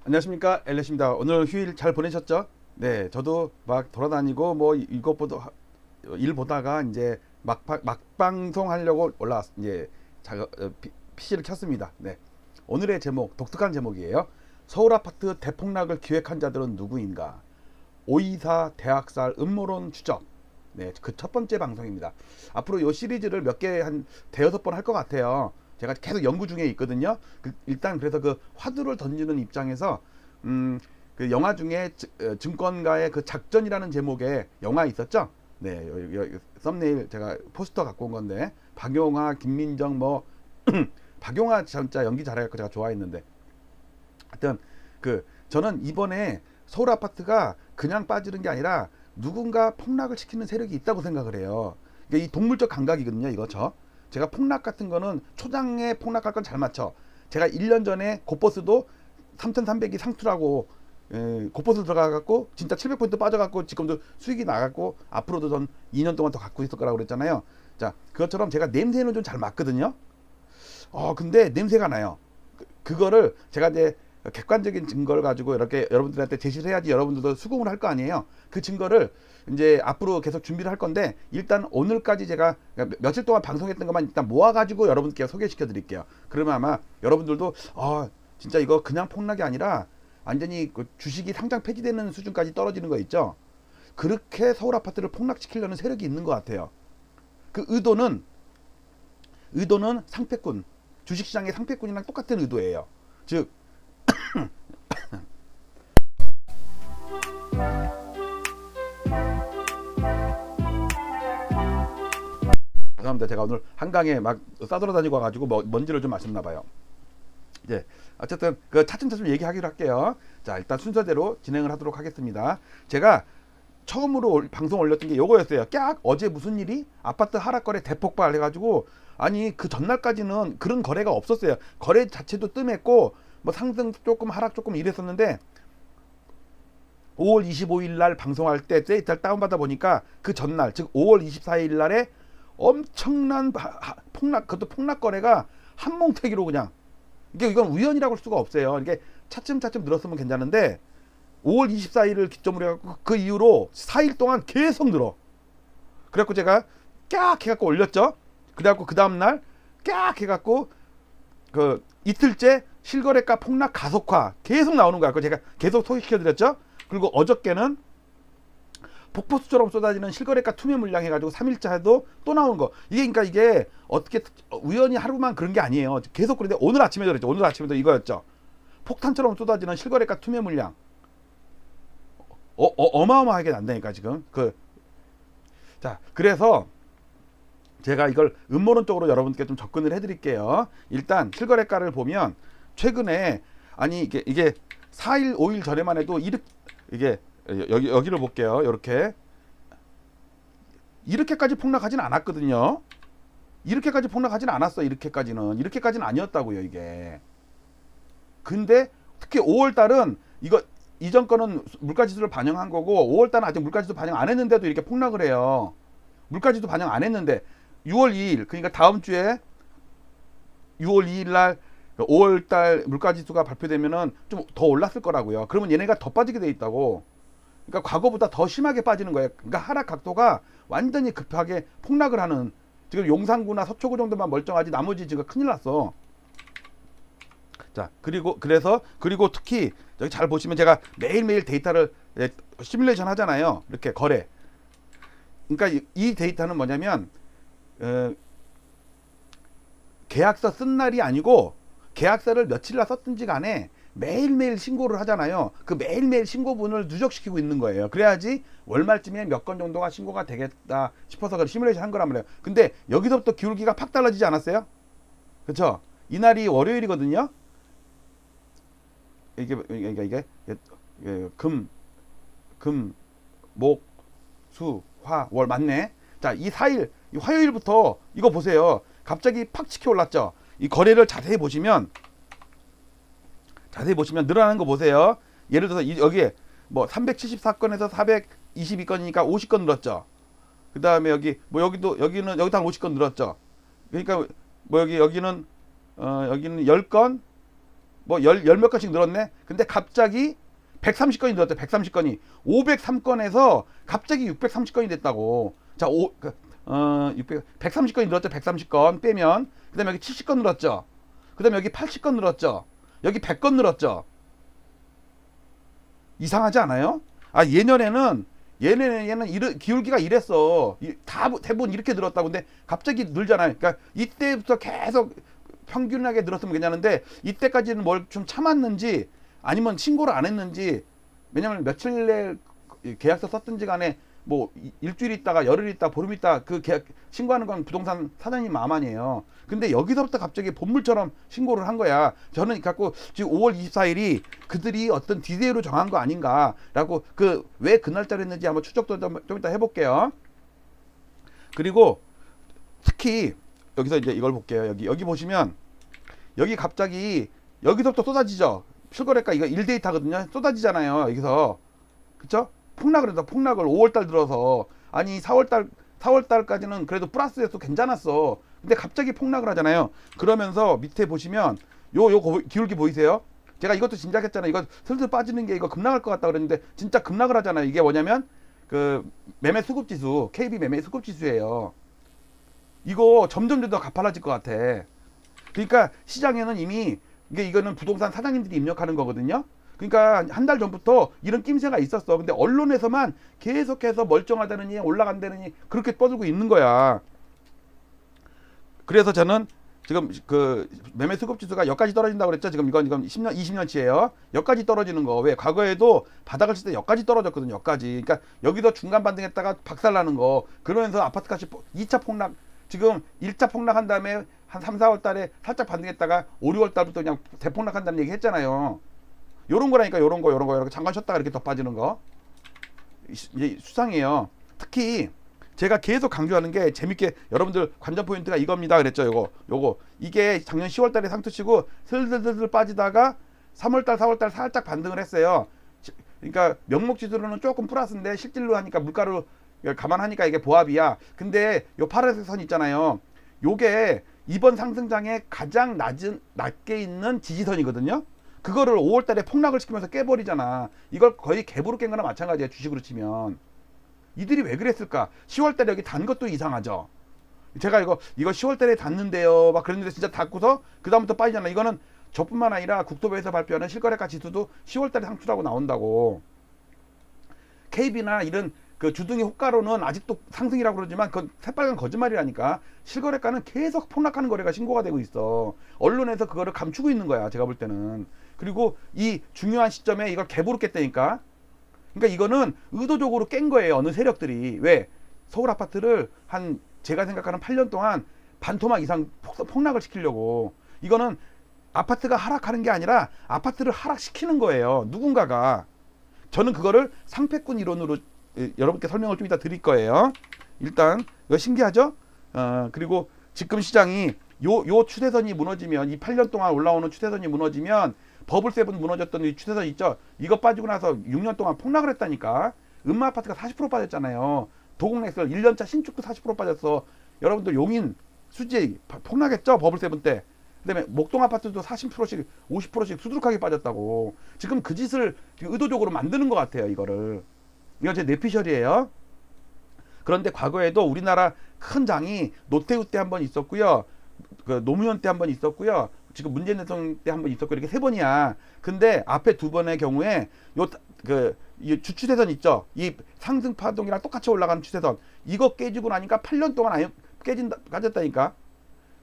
안녕하십니까, 엘렛입니다. 오늘 휴일 잘 보내셨죠? 네, 저도 막 돌아다니고 뭐 이것보다 일 보다가 이제 막방송 하려고 이제 PC를 켰습니다. 네, 오늘의 제목 독특한 제목이에요. 서울 아파트 대폭락을 기획한 자들은 누구인가? 524 대학살 음모론 추적. 네, 그 첫 번째 방송입니다. 앞으로 이 시리즈를 몇 개 한 대여섯 번 할 것 같아요. 제가 계속 연구 중에 있거든요. 일단 그래서 그 화두를 던지는 입장에서 그 영화 중에 증권가의 그 작전이라는 제목의 영화 있었죠. 네, 여기 썸네일 제가 포스터 갖고 온 건데 박용화, 김민정 뭐 박용화 진짜 연기 잘해갖고 제가 좋아했는데 하여튼 저는 이번에 서울 아파트가 그냥 빠지는 게 아니라 누군가 폭락을 시키는 세력이 있다고 생각을 해요. 그러니까 이 동물적 감각이거든요. 제가 폭락 같은 거는 초장에 폭락할 건 잘 맞춰. 제가 1년 전에 곧버스도 3,300이 상투라고 곧버스 들어가갖고 진짜 700포인트 빠져갖고 지금도 수익이 나갔고 앞으로도 전 2년 동안 더 갖고 있을 거라고 그랬잖아요. 자, 그것처럼 제가 냄새는 좀 잘 맞거든요. 근데 냄새가 나요. 그거를 제가 이제 객관적인 증거를 가지고 이렇게 여러분들한테 제시를 해야지 여러분들도 수긍을 할 거 아니에요. 그 증거를 이제 앞으로 계속 준비를 할 건데 일단 오늘까지 제가 며칠 동안 방송했던 것만 일단 모아가지고 여러분께 소개시켜 드릴게요. 그러면 아마 여러분들도 진짜 이거 그냥 폭락이 아니라 완전히 그 주식이 상장 폐지되는 수준까지 떨어지는 거 있죠. 그렇게 서울 아파트를 폭락시키려는 세력이 있는 것 같아요. 그 의도는 상패꾼, 주식시장의 상패꾼이랑 똑같은 의도예요. 즉 죄송합니다. 제가 오늘 한강에 막 싸돌아다니고 와가지고 먼지를 좀 마셨나 봐요. 이제 어쨌든 그 차츰차츰 얘기하기로 할게요. 자, 일단 순서대로 진행을 하도록 하겠습니다. 제가 처음으로 방송 올렸던 게 요거였어요. 어제 무슨 일이 아파트 하락거래 대폭발 해가지고 아니 그 전날까지는 그런 거래가 없었어요. 거래 자체도 뜸했고 뭐 상승 조금 하락 조금 이랬었는데 5월 25일 날 방송할 때 데이터를 다운받아 보니까 그 전날 즉 5월 24일 날에 엄청난 폭락, 그것도 폭락 거래가 한몽태기로 그냥 이건 우연이라고 할 수가 없어요. 이게 차츰차츰 늘었으면 괜찮은데 5월 24일을 기점으로 해갖고 그 이후로 4일 동안 계속 늘어. 그래갖고 제가 해갖고 올렸죠. 그래갖고 그 다음날 해갖고 그 이틀째 실거래가 폭락 가속화 계속 나오는 거야. 그거 제가 계속 소개시켜드렸죠. 그리고 어저께는 폭포수처럼 쏟아지는 실거래가 투매 물량 해가지고 3일차 해도 또 나오는 거. 이게 어떻게 우연히 하루만 그런 게 아니에요. 계속 그런데 오늘 아침에도 그랬죠. 오늘 아침에도 이거였죠. 폭탄처럼 쏟아지는 실거래가 투매 물량. 어마어마하게 난다니까 지금. 자, 그래서 제가 이걸 음모론적으로 여러분께 좀 접근을 해드릴게요. 일단 실거래가를 보면 최근에 아니 이게 4일 5일 전에만 해도 이게 여기를 볼게요. 이렇게까지 폭락하진 않았거든요. 이렇게까지 폭락하진 않았어. 이렇게까지는 아니었다고요. 이게. 근데 특히 5월달은 이거 이전 거는 물가지수를 반영한 거고 5월달은 아직 물가지수 반영 안 했는데도 이렇게 폭락을 해요. 물가지수 반영 안 했는데 6월 2일 그러니까 다음 주에 6월 2일 날 5월달 물가지수가 발표되면은 좀 더 올랐을 거라고요. 그러면 얘네가 더 빠지게 돼 있다고. 그러니까 과거보다 더 심하게 빠지는 거예요. 그러니까 하락 각도가 완전히 급하게 폭락을 하는. 지금 용산구나 서초구 정도만 멀쩡하지 나머지 지금 큰일 났어. 자, 그리고 특히 여기 잘 보시면 제가 매일매일 데이터를 시뮬레이션 하잖아요. 이렇게 거래. 그러니까 이 데이터는 뭐냐면 계약서 쓴 날이 아니고 계약서를 며칠날 썼든지 간에 매일매일 신고를 하잖아요. 그 매일매일 신고분을 누적시키고 있는 거예요. 그래야지 월말쯤에 몇 건 정도가 신고가 되겠다 싶어서 그 시뮬레이션 한 거란 말이에요. 근데 여기서부터 기울기가 팍 달라지지 않았어요? 그렇죠? 이날이 월요일이거든요. 이게 목, 수, 화, 월 맞네. 자, 이 4일 화요일부터 이거 보세요. 갑자기 팍 치켜 올랐죠. 이 거래를 자세히 보시면 늘어나는 거 보세요. 예를 들어서 여기에 뭐 374건에서 422건이니까 50건 늘었죠. 그 다음에 여기는 여기도 한 50건 늘었죠. 그러니까 뭐 여기는 10건 뭐 열 몇 건씩 늘었네. 근데 갑자기 130건이 늘었대. 130건이 503건에서 갑자기 630건이 됐다고. 자, 130건이 늘었죠. 130건 빼면 그다음에 여기 70건 늘었죠. 그다음에 여기 80건 늘었죠. 여기 100건 늘었죠. 이상하지 않아요? 아, 얘는 기울기가 이랬어. 대부분 이렇게 늘었다고. 근데 갑자기 늘잖아요. 그러니까 이때부터 계속 평균하게 늘었으면 괜찮은데 이때까지는 뭘 좀 참았는지 아니면 신고를 안 했는지. 왜냐면 며칠 내 계약서 썼든지 간에 뭐 일주일 있다가 열흘 있다 보름 있다 그 계약 신고하는 건 부동산 사장님 마음 아니에요. 근데 여기서부터 갑자기 본물처럼 신고를 한 거야. 저는 갖고 지금 5월 24일이 그들이 어떤 디데이로 정한 거 아닌가라고 그 왜 그 날짜를 했는지 한번 추적도 좀 이따 해볼게요. 그리고 특히 여기서 이제 이걸 볼게요. 여기 보시면 여기 갑자기 여기서부터 쏟아지죠. 실거래가 이거 1데이터거든요. 쏟아지잖아요. 여기서 그쵸? 폭락을 해서 폭락을 5월달 들어서 아니 4월달까지는 그래도 플러스에서 괜찮았어. 근데 갑자기 폭락을 하잖아요. 그러면서 밑에 보시면 요 기울기 보이세요? 제가 이것도 짐작했잖아요. 이거 슬슬 빠지는 게 이거 급락할 것 같다 그랬는데 진짜 급락을 하잖아요. 이게 뭐냐면 그 매매 수급 지수, KB 매매 수급 지수예요. 이거 점점 더 가팔라질 것 같아. 그러니까 시장에는 이미 이거는 부동산 사장님들이 입력하는 거거든요. 그러니까 한 달 전부터 이런 낌새가 있었어. 근데 언론에서만 계속해서 멀쩡하다느니 올라간다느니 그렇게 뻗고 있는 거야. 그래서 저는 지금 그 매매 수급 지수가 여기까지 떨어진다고 그랬죠. 지금 이건 10년, 20년치예요. 여기까지 떨어지는 거. 왜? 과거에도 바닥을 칠 때 여기까지 떨어졌거든요. 여기까지. 그러니까 여기서 중간 반등했다가 박살나는 거. 그러면서 아파트 값이 2차 폭락. 지금 1차 폭락한 다음에 한 3, 4월 달에 살짝 반등했다가 5, 6월 달부터 그냥 대폭락한다는 얘기 했잖아요. 요런 거라니까. 요런 거 이렇게 잠깐 쉬었다가 이렇게 더 빠지는 거. 이제 수상해요. 특히 제가 계속 강조하는 게 재밌게 여러분들 관전 포인트가 이겁니다 그랬죠. 요거 이게 작년 10월 달에 상투 치고 슬슬 빠지다가 3월 달 4월 달 살짝 반등을 했어요. 그러니까 명목 지수로는 조금 플러스인데 실질로 하니까 물가로 감안하니까 이게 보합이야. 근데 요 파란색 선 있잖아요. 요게 이번 상승장에 가장 낮게 있는 지지선이거든요. 그거를 5월 달에 폭락을 시키면서 깨버리잖아. 이걸 거의 갭으로 깬 거나 마찬가지야. 주식으로 치면. 이들이 왜 그랬을까? 10월 달에 여기 단 것도 이상하죠. 제가 이거 10월 달에 닿는데요 막 그랬는데 진짜 닿고서 그 다음부터 빠지잖아. 이거는 저뿐만 아니라 국토부에서 발표하는 실거래가 지수도 10월 달에 상추라고 나온다고. KB나 이런 그 주둥이 호가로는 아직도 상승이라고 그러지만 그건 새빨간 거짓말이라니까. 실거래가는 계속 폭락하는 거래가 신고가 되고 있어. 언론에서 그거를 감추고 있는 거야. 제가 볼 때는. 그리고 이 중요한 시점에 이걸 갭으로 깼다니까. 그러니까 이거는 의도적으로 깬 거예요. 어느 세력들이. 왜? 서울 아파트를 한 제가 생각하는 8년 동안 반토막 이상 폭락을 시키려고. 이거는 아파트가 하락하는 게 아니라 아파트를 하락시키는 거예요. 누군가가. 저는 그거를 상패꾼 이론으로 여러분께 설명을 좀 이따 드릴 거예요. 일단 이거 신기하죠? 그리고 지금 시장이 요 추세선이 무너지면 이 8년 동안 올라오는 추세선이 무너지면 버블7 무너졌던 이 추세선 있죠? 이거 빠지고 나서 6년 동안 폭락을 했다니까. 음마아파트가 40% 빠졌잖아요. 도곡렉설 1년차 신축도 40% 빠졌어. 여러분들 용인 수지 폭락했죠? 버블7 때. 그 다음에 목동아파트도 40%씩 50%씩 수두룩하게 빠졌다고. 지금 그 짓을 의도적으로 만드는 것 같아요. 이거를. 이건 제 뇌피셜이에요. 그런데 과거에도 우리나라 큰 장이 노태우 때 한 번 있었고요. 그 노무현 때 한 번 있었고요. 지금 문재인 대통령 때 한 번 있었고 이렇게 3번이야. 근데 앞에 2번의 경우에 이 주추세선 있죠. 이 상승 파동이랑 똑같이 올라가는 추세선. 이거 깨지고 나니까 8년 동안 아예 빠졌다니까.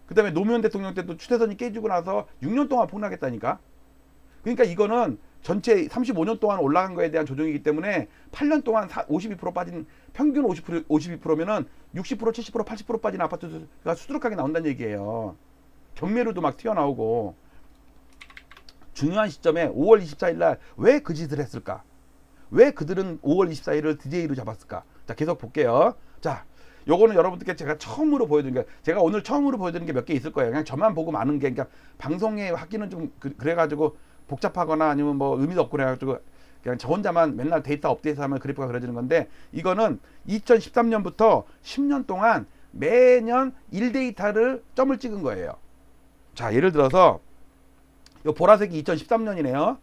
그 다음에 노무현 대통령 때도 추세선이 깨지고 나서 6년 동안 폭락했다니까. 그러니까 이거는 전체 35년 동안 올라간 거에 대한 조정이기 때문에 8년 동안 52% 빠진 평균 52%면은 60%, 70%, 80% 빠진 아파트가 수두룩하게 나온다는 얘기예요. 경매로도 막 튀어나오고. 중요한 시점에 5월 24일 날 왜 그 짓을 했을까? 왜 그들은 5월 24일을 DJ로 잡았을까? 자, 계속 볼게요. 자, 요거는 여러분들께 제가 처음으로 보여드린 게, 제가 오늘 처음으로 보여드린 게 몇 개 있을 거예요. 그냥 저만 보고 많은 게, 그러니까 방송에 하기는 좀 그래가지고 복잡하거나 아니면 뭐 의미도 없고 그래가지고 그냥 저 혼자만 맨날 데이터 업데이트하면 그래프가 그려지는 건데, 이거는 2013년부터 10년 동안 매년 1데이터를 점을 찍은 거예요. 자, 예를 들어서 요 보라색이 2013년이네요.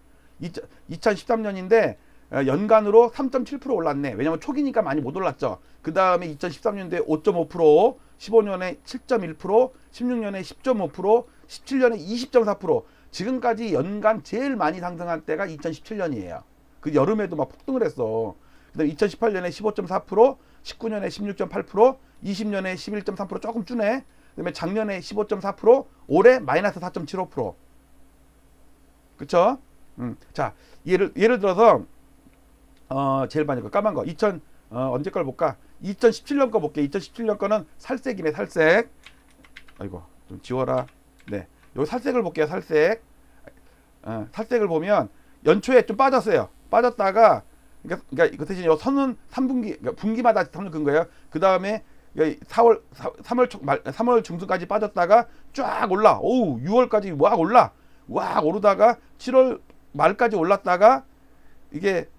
2013년인데 연간으로 3.7% 올랐네. 왜냐면 초기니까 많이 못 올랐죠. 그 다음에 2013년도에 5.5%, 15년에 7.1%, 16년에 10.5%, 17년에 20.4%. 지금까지 연간 제일 많이 상승한 때가 2017년이에요. 그 여름에도 막 폭등을 했어. 그다음에 2018년에 15.4%, 19년에 16.8%, 20년에 11.3% 조금 주네. 그다음에 작년에 15.4%, 올해 마이너스 4.75%. 그쵸? 자, 예를 들어서 제일 많이 까만 거 언제 걸 볼까? 2017년 거 볼게. 2017년 거는 살색이네. 살색. 아이고 좀 지워라. 네, 요 살색을 볼게요. 살색. 살색을 보면 연초에 좀 빠졌어요. 빠졌다가 그러니까 그 대신 요 선은 3분기 그러니까 분기마다 선을 긋은 거예요. 그 다음에 3월 중순까지 빠졌다가 쫙 올라. 오우 6월까지 막 올라. 와 오르다가 7월 말까지 올랐다가 이게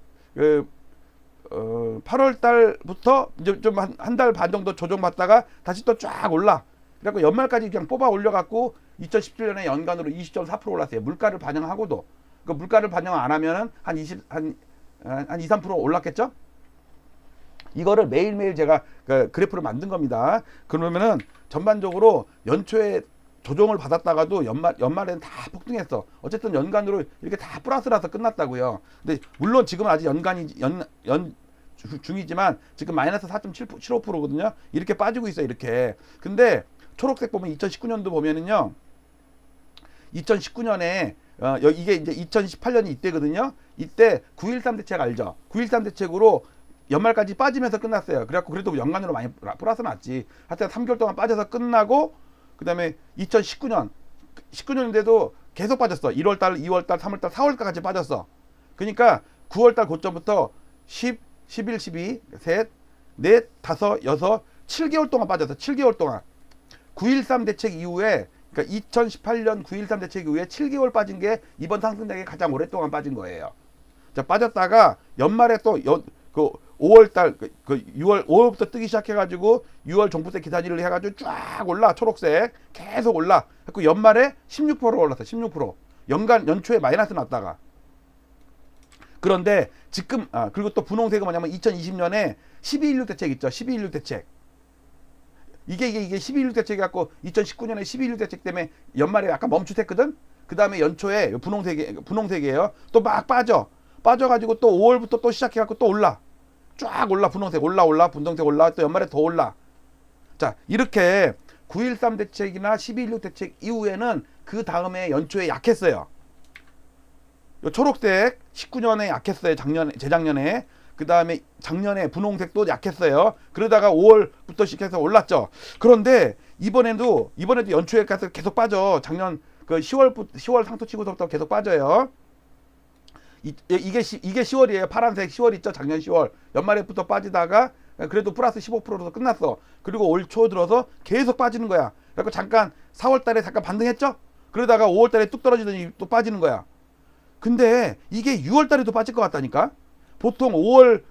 8월 달부터 이제 좀 한 달 반 정도 조정받다가 다시 또 쫙 올라. 그래갖고 연말까지 그냥 뽑아 올려갖고 2017년에 연간으로 20.4% 올랐어요. 물가를 반영하고도. 그 물가를 반영 안 하면은 한 2, 3% 올랐겠죠? 이거를 매일매일 제가 그 그래프를 만든 겁니다. 그러면은 전반적으로 연초에 조정을 받았다가도 연말에는 다 폭등했어. 어쨌든 연간으로 이렇게 다 플러스라서 끝났다고요. 근데 물론 지금은 아직 중이지만 지금 마이너스 4.75%거든요. 이렇게 빠지고 있어요. 이렇게. 근데 초록색 보면 2019년도 보면은요. 2019년에 이게 이제 2018년이 이때거든요. 이때 9.13 대책 알죠? 9.13 대책으로 연말까지 빠지면서 끝났어요. 그래갖고 그래도 연간으로 많이 플러스 났지. 하여튼 3개월 동안 빠져서 끝나고 그 다음에 19년인데도 계속 빠졌어. 1월달, 2월달, 3월달, 4월달까지 빠졌어. 그러니까 9월달 고점부터 10, 11, 12, 셋, 넷, 다섯, 여섯, 7개월 동안 빠졌어. 7개월 동안. 9.13 대책 이후에 그러니까 2018년 9.13 대책 이후에 7개월 빠진 게 이번 상승장에 가장 오랫동안 빠진 거예요. 자, 빠졌다가 연말에 또 그 5월달 그 5월부터 뜨기 시작해가지고 6월 종부세 기산일을 해가지고 쫙 올라. 초록색 계속 올라. 그 연말에 16% 올랐어. 16%. 연초에 마이너스 났다가. 그런데 지금 그리고 또 분홍색은 뭐냐면 2020년에 12.16 대책 있죠. 12.16 대책. 이게 12.16 대책이 갖고 2019년에 12.16 대책 때문에 연말에 약간 멈칫했거든. 그 다음에 연초에 분홍색이에요. 또 막 빠져가지고 또 5월부터 또 시작해갖고 또 올라. 쫙 올라. 분홍색 올라. 분홍색 올라. 또 연말에 더 올라. 자, 이렇게 9.13 대책이나 12.16 대책 이후에는 그 다음에 연초에 약했어요. 요 초록색 19년에 약했어요. 재작년에. 그 다음에 작년에 분홍색도 약했어요. 그러다가 5월부터 시작해서 올랐죠. 그런데 이번에도 연초에 가서 계속 빠져. 작년 그 10월 상토 치고서부터 계속 빠져요. 이게 10월이에요. 파란색 10월 있죠. 작년 10월. 연말에부터 빠지다가 그래도 플러스 15%로 끝났어. 그리고 올 초 들어서 계속 빠지는 거야. 그래서 잠깐 4월 달에 잠깐 반등했죠. 그러다가 5월 달에 뚝 떨어지더니 또 빠지는 거야. 근데 이게 6월 달에도 빠질 것 같다니까. 보통 5월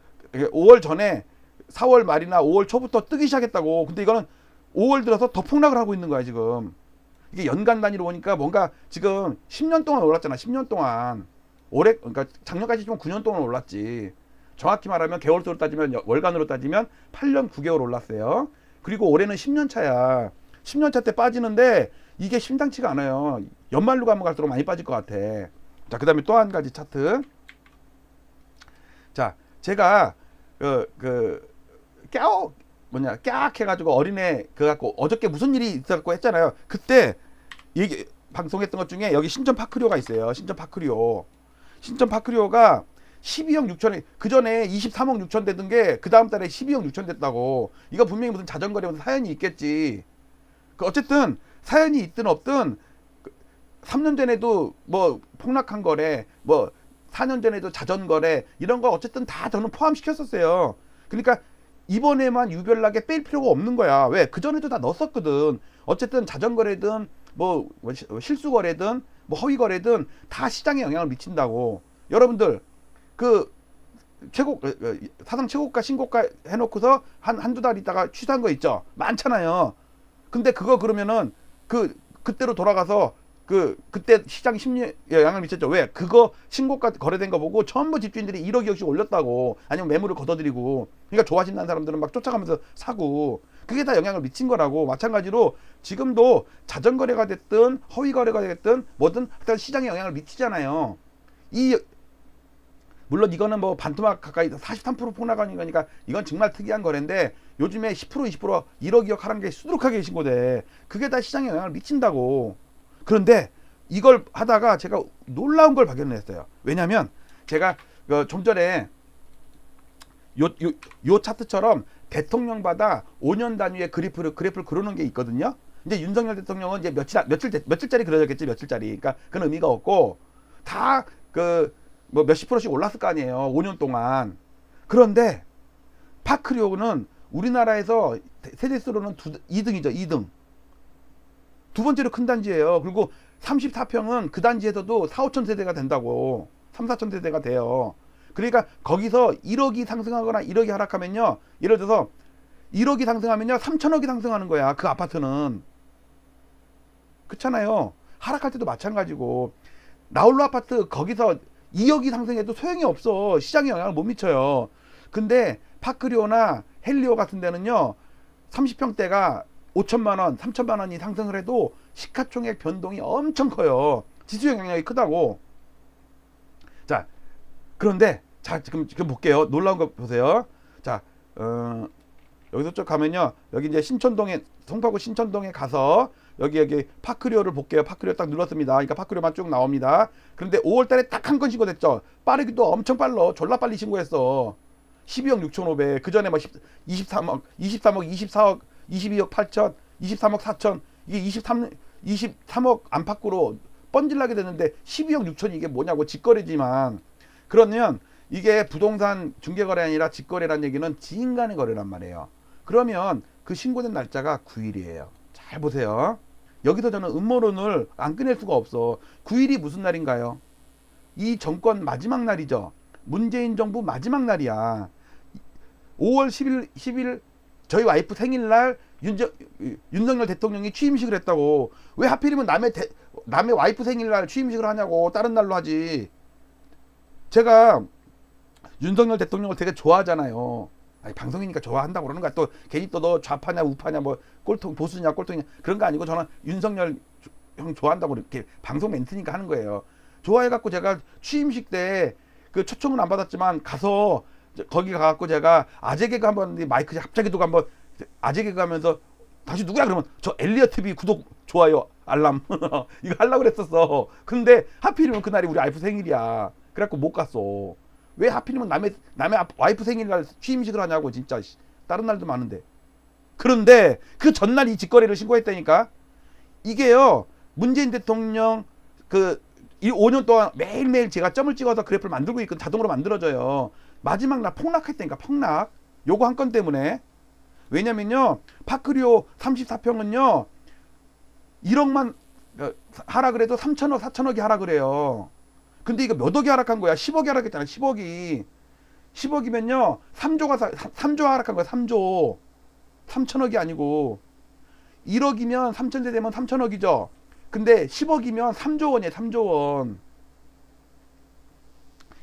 전에 4월 말이나 5월 초부터 뜨기 시작했다고. 근데 이거는 5월 들어서 더 폭락을 하고 있는 거야 지금. 이게 연간 단위로 보니까 뭔가 지금 10년 동안 올랐잖아. 10년 동안. 그러니까 작년까지 좀 9년 동안 올랐지. 정확히 말하면 개월수로 따지면 월간으로 따지면 8년 9개월 올랐어요. 그리고 올해는 10년 차야. 10년 차 때 빠지는데 이게 심상치가 않아요. 연말로 가면 갈수록 많이 빠질 것 같아. 자, 그 다음에 또 한 가지 차트. 자, 제가 깨악 해가지고 어린애 갖고 어저께 무슨 일이 있었고 했잖아요. 그때 방송했던 것 중에 여기 신전파크리오가 있어요. 신전파크리오가 12억 6천에 그 전에 23억 6천 되던 게 그 다음 달에 12억 6천 됐다고. 이거 분명히 무슨 자전거래 무슨 사연이 있겠지. 어쨌든 사연이 있든 없든 3년 전에도 뭐 폭락한 거래, 뭐 4년 전에도 자전거래 이런 거 어쨌든 다 저는 포함시켰었어요. 그러니까 이번에만 유별나게 뺄 필요가 없는 거야. 왜? 그 전에도 다 넣었었거든. 어쨌든 자전거래든 뭐 실수거래든 뭐 허위거래든 다 시장에 영향을 미친다고. 여러분들 사상 최고가 신고가 해놓고서 한두 달 있다가 취소한 거 있죠. 많잖아요. 근데 그거 그러면은 그때로 돌아가서 그때 시장 심리에 영향을 미쳤죠. 왜? 그거 신고가 거래된 거 보고 전부 집주인들이 1억 2억씩 올렸다고, 아니면 매물을 걷어들이고, 그러니까 좋아진다는 사람들은 막 쫓아가면서 사고, 그게 다 영향을 미친 거라고. 마찬가지로 지금도 자전거래가 됐든 허위 거래가 됐든 뭐든 일단 시장에 영향을 미치잖아요. 물론 이거는 뭐 반토막 가까이 43% 폭락하는 거니까 이건 정말 특이한 거래인데, 요즘에 10% 20% 1억 2억 하라는 게 수두룩하게 신고돼. 그게 다 시장에 영향을 미친다고. 그런데 이걸 하다가 제가 놀라운 걸 발견했어요. 왜냐면 제가 좀 전에 요 차트처럼 대통령마다 5년 단위의 그래프를 그려놓은 게 있거든요. 이제 윤석열 대통령은 이제 며칠짜리 그려졌겠지, 며칠짜리. 그러니까 그런 의미가 없고, 다 뭐 몇십 프로씩 올랐을 거 아니에요, 5년 동안. 그런데 파크리오는 우리나라에서 세대수로는 2등이죠, 2등. 두 번째로 큰 단지예요. 그리고 34평은 그 단지에서도 4, 5천 세대가 된다고. 3, 4천 세대가 돼요. 그러니까 거기서 1억이 상승하거나 1억이 하락하면요, 예를 들어서 1억이 상승하면요 3천억이 상승하는 거야, 그 아파트는. 그렇잖아요. 하락할 때도 마찬가지고. 나홀로 아파트 거기서 2억이 상승해도 소용이 없어. 시장에 영향을 못 미쳐요. 근데 파크리오나 헬리오 같은 데는요, 30평대가 5천만원 3천만원이 상승을 해도 시가총액 변동이 엄청 커요. 지수 영향력이 크다고. 자, 그런데 자, 지금 볼게요. 놀라운 거 보세요. 자, 여기서 쭉 가면요, 여기 이제 신천동에, 송파구 신천동에 가서 여기 파크리오를 볼게요. 파크리오 딱 눌렀습니다. 그러니까 파크리오만 쭉 나옵니다. 그런데 5월달에 딱 한 건 신고됐죠. 빠르기도 엄청 빨라. 졸라 빨리 신고했어. 12억 6,500. 그 전에 뭐 23억, 24억, 22억 8천, 23억 4천, 이게 23억 안팎으로 뻔질나게 됐는데 12억 6천이 이게 뭐냐고. 직거래지만. 그러면 이게 부동산 중개거래 아니라 직거래란 얘기는 지인 간의 거래란 말이에요. 그러면 그 신고된 날짜가 9일이에요. 잘 보세요. 여기서 저는 음모론을 안 꺼낼 수가 없어. 9일이 무슨 날인가요? 이 정권 마지막 날이죠. 문재인 정부 마지막 날이야. 5월 10일 저희 와이프 생일날 윤석열 대통령이 취임식을 했다고. 왜 하필이면 남의 와이프 생일날 취임식을 하냐고. 다른 날로 하지. 제가 윤석열 대통령을 되게 좋아하잖아요. 아니, 방송이니까 좋아한다고 그러는 거야. 또 괜히 또 너 좌파냐 우파냐 뭐 꼴통 보수냐 꼴통이냐 그런 거 아니고, 저는 윤석열 형 좋아한다고 이렇게 방송 멘트니까 하는 거예요. 좋아해갖고 제가 취임식 때 그 초청은 안 받았지만 가서 거기 가갖고 제가 아재 개그 한번, 마이크 갑자기 두고 한번 아재 개그 하면서, 다시 누구야 그러면 저 엘리엇 TV 구독 좋아요 알람 이거 하려고 그랬었어. 근데 하필이면 그날이 우리 와이프 생일이야. 그래갖고 못 갔어. 왜 하필이면 남의 와이프 생일날 취임식을 하냐고. 진짜 다른 날도 많은데. 그런데 그 전날 이 직거래를 신고했다니까. 이게요, 문재인 대통령 이 5년 동안 매일매일 제가 점을 찍어서 그래프를 만들고 있거든. 자동으로 만들어져요. 마지막 날 폭락했다니까. 폭락. 요거 한 건 때문에. 왜냐면요, 파크리오 34평은요 1억만 하락을 해도 3천억 4천억이 하락을 해요. 근데 이거 몇 억이 하락한 거야? 10억이 하락했잖아. 10억이면요 3조 하락한 거야. 3조. 3천억이 아니고. 1억이면 3천대 되면 3천억이죠. 근데 10억이면 3조 원이에요. 3조 원.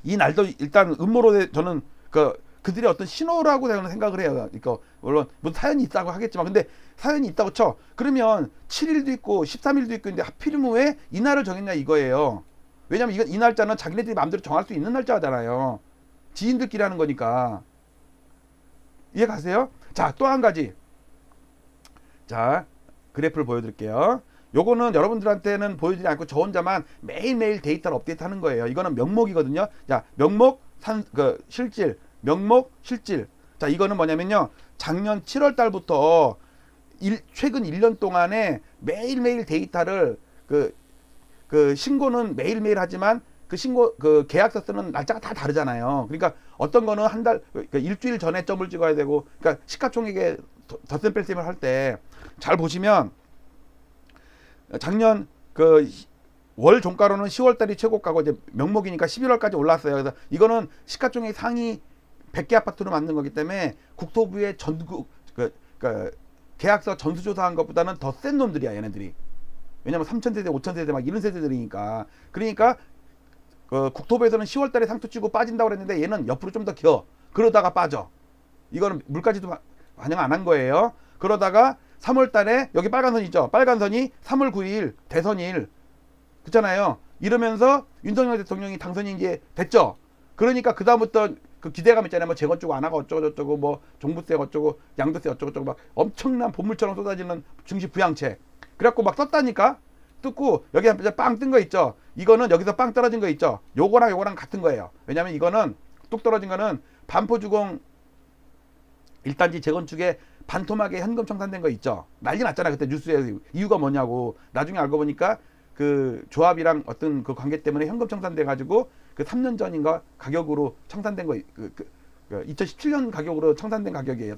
이 날도 일단 음모로 저는 그들의 어떤 신호라고 저는 생각을 해요. 그러니까 물론 뭐 사연이 있다고 하겠지만, 근데 사연이 있다고 쳐. 그러면 7일도 있고 13일도 있고 있는데 하필이면 왜 이 날을 정했냐 이거예요. 왜냐면 이 날짜는 자기네들이 마음대로 정할 수 있는 날짜잖아요. 지인들끼리 하는 거니까. 이해 가세요? 자, 또 한 가지. 자, 그래프를 보여드릴게요. 요거는 여러분들한테는 보여드리지 않고 저 혼자만 매일매일 데이터를 업데이트 하는 거예요. 이거는 명목이거든요. 자, 명목, 실질, 명목, 실질. 자, 이거는 뭐냐면요, 작년 7월 달부터 최근 1년 동안에 매일매일 데이터를 신고는 매일매일 하지만 계약서 쓰는 날짜가 다 다르잖아요. 그러니까 어떤 거는 한 달, 일주일 전에 점을 찍어야 되고, 그러니까 시가총액에 덧셈 뺄셈을 할 때 잘 보시면, 작년 월 종가로는 10월 달이 최고가고, 이제 명목이니까 11월까지 올랐어요. 그래서 이거는 시가총액 상위 100개 아파트로 만든 거기 때문에 국토부의 전국 계약서 전수조사한 것보다는 더 센 놈들이야, 얘네들이. 왜냐면 3,000세대, 5,000세대 막 이런 세대들이니까. 그러니까 국토부에서는 10월 달에 상투 치고 빠진다고 그랬는데 얘는 옆으로 좀 더 겨. 그러다가 빠져. 이거는 물가지도 반영 안 한 거예요. 그러다가 3월 달에 여기 빨간 선 있죠. 빨간 선이 3월 9일 대선일. 그렇잖아요. 이러면서 윤석열 대통령이 당선이 이제 됐죠. 그러니까 그다음부터 그 기대감 있잖아요. 뭐 재건축 안 하고 어쩌고 저쩌고 뭐 종부세 어쩌고 양도세 어쩌고 저쩌고 막 엄청난 보물처럼 쏟아지는 증시 부양책. 그래갖고 막 썼다니까. 뜯고 여기 빵 뜬 거 있죠. 이거는 여기서 빵 떨어진 거 있죠. 요거랑 같은 거예요. 왜냐면 이거는 뚝 떨어진 거는 반포주공 1단지 재건축에 반토막에 현금 청산된 거 있죠. 난리 났잖아 그때 뉴스에. 이유가 뭐냐고. 나중에 알고 보니까 그 조합이랑 어떤 그 관계 때문에 현금 청산돼 가지고 그 3년 전인가 가격으로 청산된 거 2017년 가격으로 청산된 가격이에요.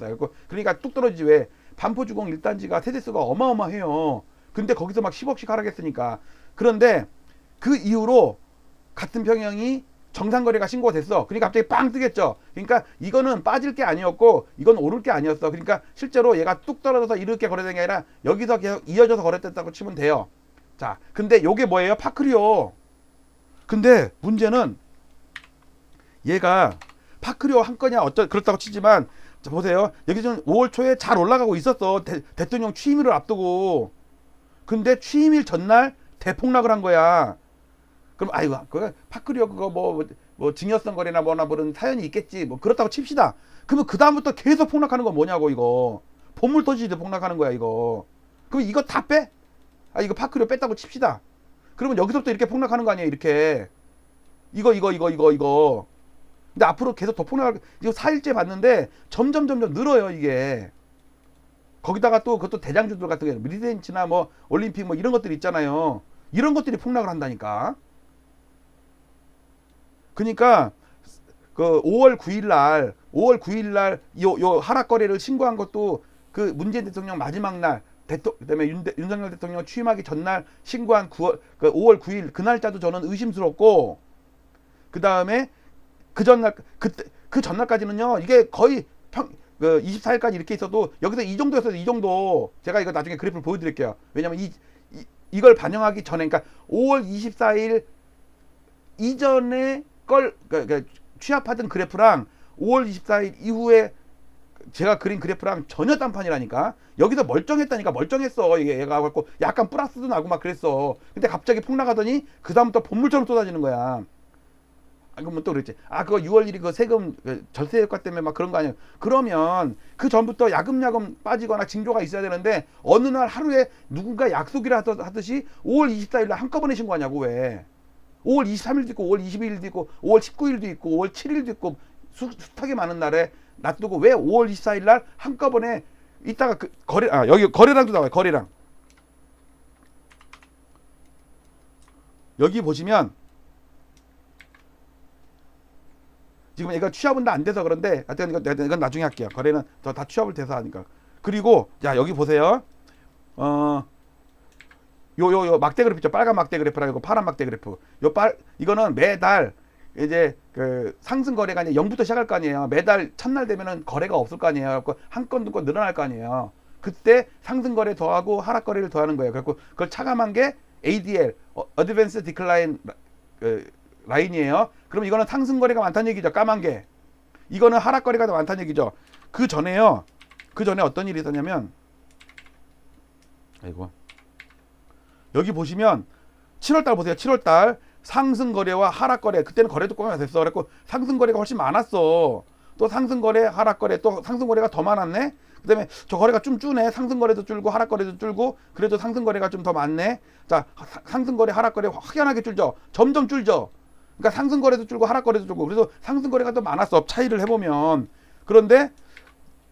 그러니까 뚝 떨어지지. 왜? 반포주공 1단지가 세대수가 어마어마해요. 근데 거기서 막 10억씩 하락했으니까. 그런데 그 이후로 같은 평형이 정상거래가 신고가 됐어. 그러니까 갑자기 빵 뜨겠죠. 그러니까 이거는 빠질 게 아니었고 이건 오를 게 아니었어. 그러니까 실제로 얘가 뚝 떨어져서 이렇게 거래된 게 아니라 여기서 계속 이어져서 거래됐다고 치면 돼요. 자, 근데 요게 뭐예요? 파크리오. 근데 문제는 얘가 파크리오 한 거냐 그렇다고 치지만 자, 보세요. 여기 좀 5월 초에 잘 올라가고 있었어. 대통령 취임일을 앞두고. 근데 취임일 전날 대폭락을 한 거야. 그럼 아이고 그 파크리오 그거 뭐 증여성 거래나 뭐나 그런 사연이 있겠지. 뭐 그렇다고 칩시다. 그러면 그 다음부터 계속 폭락하는 건 뭐냐고. 이거 보물 터지듯 폭락하는 거야 이거. 그럼 이거 다 빼? 아 이거 파크리오 뺐다고 칩시다. 그러면 여기서부터 이렇게 폭락하는 거 아니에요. 이렇게 이거. 근데 앞으로 계속 더 폭락할. 이거 4일째 봤는데 점점 늘어요 이게. 거기다가 또 그것도 대장주들 같은 게 미리덴치나 뭐 올림픽 뭐 이런 것들 있잖아요. 이런 것들이 폭락을 한다니까. 그러니까 그 5월 9일 날 요 하락 거래를 신고한 것도 그 문재인 대통령 마지막 날 그다음에 윤석열 대통령 취임하기 전날 신고한 5월 9일 그 날짜도 저는 의심스럽고, 그다음에 그 전날 그 전날까지는요 이게 거의 24일까지 이렇게 있어도 여기서 이 정도였어요. 이 정도. 제가 이거 나중에 그래프를 보여드릴게요. 왜냐면 이걸 반영하기 전에, 그러니까 5월 24일 이전에 그러니까 취합하던 그래프랑 5월 24일 이후에 제가 그린 그래프랑 전혀 딴판이라니까. 여기서 멀쩡했다니까. 멀쩡했어. 얘가 갖고 약간 플러스도 나고 막 그랬어. 근데 갑자기 폭락하더니 그 다음부터 본물처럼 쏟아지는 거야. 그러면 또 그랬지. 그거 6월 1일 그 세금 절세 효과 때문에 막 그런 거 아니에요. 그러면 그 전부터 야금야금 빠지거나 징조가 있어야 되는데 어느 날 하루에 누군가 약속이라 하듯이 5월 24일 날 한꺼번에 신고하냐고. 왜? 5월 23일도 있고 5월 22일도 있고 5월 19일도 있고 5월 7일도 있고 숱하게 많은 날에 놔두고 왜 5월 24일 날 한꺼번에 이따가 그 여기 거래량도 나와요. 거래량. 여기 보시면 지금 얘가 취합은 다 안 돼서 그런데 하여튼 이건 나중에 할게요. 거래는 다 취합을 돼서 하니까. 그리고 자 여기 보세요. 요 막대 그래프 있죠. 빨간 막대 그래프라고 파란 막대 그래프. 이거는 매달 이제 그 상승 거래가 이제 0부터 시작할 거 아니에요. 매달 첫날 되면은 거래가 없을 거 아니에요. 한 건 두 건 늘어날 거 아니에요. 그때 상승 거래 더하고 하락 거래를 더하는 거예요. 그래서 그걸 차감한 게 ADL, Advanced Decline 라인이에요. 그럼 이거는 상승 거래가 많다는 얘기죠. 까만 게. 이거는 하락 거래가 더 많다는 얘기죠. 그 전에 어떤 일이 있었냐면, 아이고. 여기 보시면 7월달 보세요. 7월달 상승 거래와 하락 거래. 그때는 거래도 꽉 됐어. 그래갖고 상승 거래가 훨씬 많았어. 또 상승 거래, 하락 거래, 또 상승 거래가 더 많았네. 그다음에 저 거래가 좀 주네. 상승 거래도 줄고 하락 거래도 줄고. 그래도 상승 거래가 좀 더 많네. 자, 상승 거래, 하락 거래 확연하게 줄죠. 점점 줄죠. 그러니까 상승 거래도 줄고 하락 거래도 줄고. 그래서 상승 거래가 더 많았어. 차이를 해보면. 그런데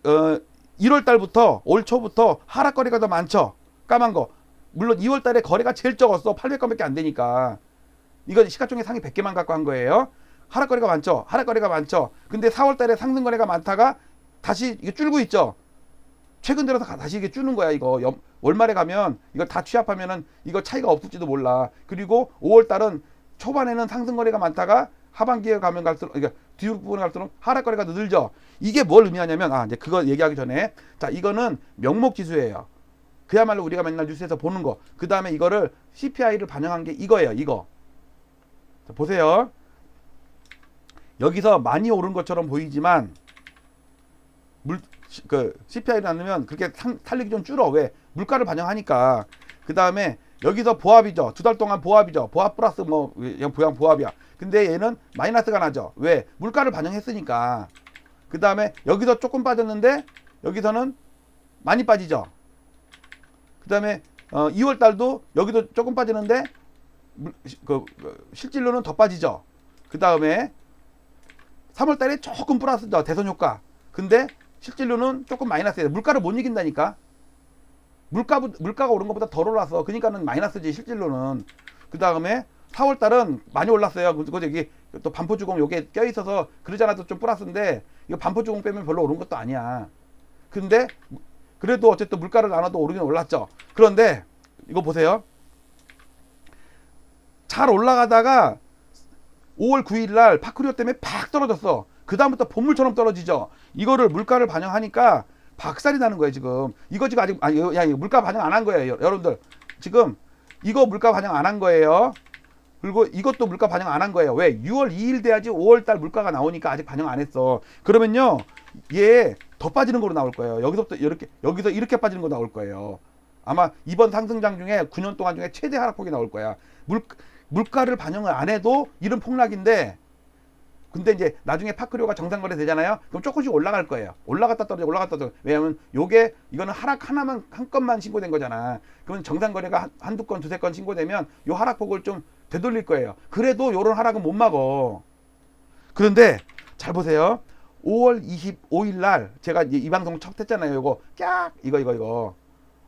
1월 달부터 올 초부터 하락 거래가 더 많죠. 까만 거. 물론 2월 달에 거래가 제일 적었어. 800건밖에 안 되니까. 이건 시가총액 상위 100개만 갖고 한 거예요. 하락 거래가 많죠. 하락 거래가 많죠. 근데 4월 달에 상승 거래가 많다가 다시 이게 줄고 있죠. 최근 들어서 다시 이게 줄는 거야. 이거 월말에 가면 이거 다 취합하면은 이거 차이가 없을지도 몰라. 그리고 5월 달은 초반에는 상승 거래가 많다가 하반기에 가면 갈수록, 그러니까 뒷부분에 갈수록 하락 거래가 늘죠. 이게 뭘 의미하냐면, 이제 그거 얘기하기 전에, 자, 이거는 명목 지수예요. 그야말로 우리가 맨날 뉴스에서 보는 거. 그 다음에 이거를 CPI를 반영한 게 이거예요. 이거. 자, 보세요. 여기서 많이 오른 것처럼 보이지만 CPI를 안 넣으면 그렇게 탄력이 좀 줄어. 왜? 물가를 반영하니까. 그 다음에 여기서 보합이죠. 2달 동안 보합이죠. 보합 플러스 뭐 그냥 보합이야. 근데 얘는 마이너스가 나죠. 왜? 물가를 반영했으니까. 그 다음에 여기서 조금 빠졌는데 여기서는 많이 빠지죠. 그 다음에 2월 달도 여기도 조금 빠지는데 실질로는 더 빠지죠. 그 다음에 3월 달에 조금 플러스죠. 대선 효과. 근데 실질로는 조금 마이너스예요. 물가를 못 이긴다니까. 물가가 오른 것보다 덜 올랐어. 그러니까는 마이너스지 실질로는. 그 다음에 4월 달은 많이 올랐어요. 그리고 여기 또 반포주공 요게 껴있어서 그러잖아도 좀 플러스인데 이거 반포주공 빼면 별로 오른 것도 아니야. 근데 그래도 어쨌든 물가를 나눠도 오르긴 올랐죠. 그런데 이거 보세요. 잘 올라가다가 5월 9일 날 파크리오 때문에 팍 떨어졌어. 그 다음부터 본물처럼 떨어지죠. 이거를 물가를 반영하니까 박살이 나는 거예요. 지금 이거 지금 아직 이거 물가 반영 안 한 거예요. 여러분들 지금 이거 물가 반영 안 한 거예요. 그리고 이것도 물가 반영 안 한 거예요. 왜? 6월 2일 돼야지 5월 달 물가가 나오니까 아직 반영 안 했어. 그러면요 얘 더 빠지는 거로 나올 거예요. 여기서부터 이렇게, 여기서 이렇게 빠지는 거 나올 거예요. 아마 이번 상승장 중에 9년 동안 중에 최대 하락폭이 나올 거야. 물가를 반영을 안 해도 이런 폭락인데, 근데 이제 나중에 파크리오가 정상거래 되잖아요. 그럼 조금씩 올라갈 거예요. 올라갔다 떨어져, 올라갔다 떨어져. 왜냐면 이거는 하락 한 건만 신고된 거잖아. 그러면 정상거래가 한두 건, 두세 건 신고되면 요 하락폭을 좀 되돌릴 거예요. 그래도 요런 하락은 못 막어. 그런데 잘 보세요. 5월 25일 날 제가 이제 이 방송 첫 했잖아요. 요거 이거